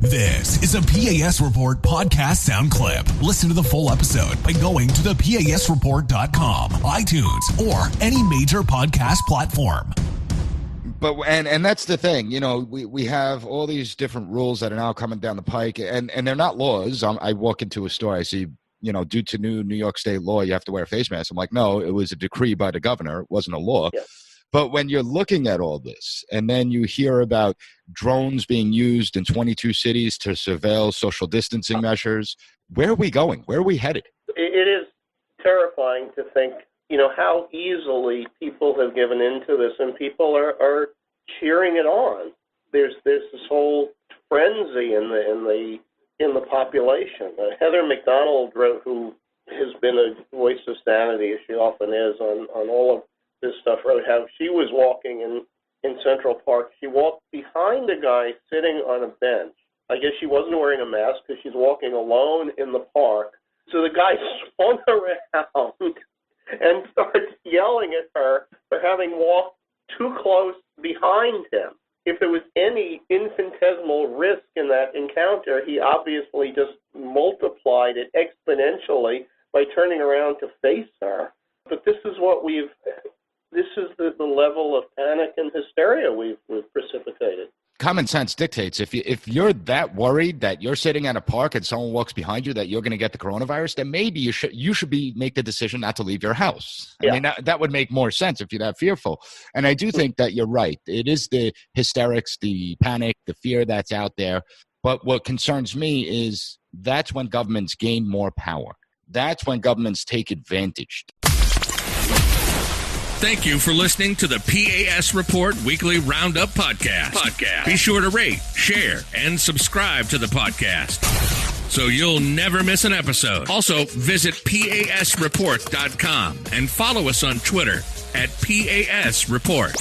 This is a P.A.S. Report podcast sound clip. Listen to the full episode by going to the PASreport.com, iTunes, or any major podcast platform. But and that's the thing, you know, we have all these different rules that are now coming down the pike, and they're not laws. I walk into a store, I see, you know, due to New York State law, you have to wear a face mask. I'm like, no, it was a decree by the governor. It wasn't a law. Yeah. But when you're looking at all this, and then you hear about drones being used in 22 cities to surveil social distancing measures, where are we going? Where are we headed? It is terrifying to think, you know, how easily people have given into this, and people are cheering it on. There's this whole frenzy in the population. Heather McDonald, who has been a voice of sanity, as she often is, on all of this stuff, wrote how she was walking in Central Park. She walked behind a guy sitting on a bench. I guess she wasn't wearing a mask because she's walking alone in the park. So the guy swung around and starts yelling at her for having walked too close behind him. If there was any infinitesimal risk in that encounter, he obviously just multiplied it exponentially by turning around to face her. But this is the level of panic and hysteria we've precipitated. Common sense dictates if you're that worried that you're sitting at a park and someone walks behind you that you're going to get the coronavirus, then maybe you should make the decision not to leave your house. Yeah. I mean, that would make more sense if you're that fearful. And I do think that you're right. It is the hysterics, the panic, the fear that's out there. But what concerns me is that's when governments gain more power. That's when governments take advantage. Thank you for listening to the P.A.S. Report Weekly Roundup Podcast. Be sure to rate, share, and subscribe to the podcast so you'll never miss an episode. Also, visit PASreport.com and follow us on Twitter at PAS Report.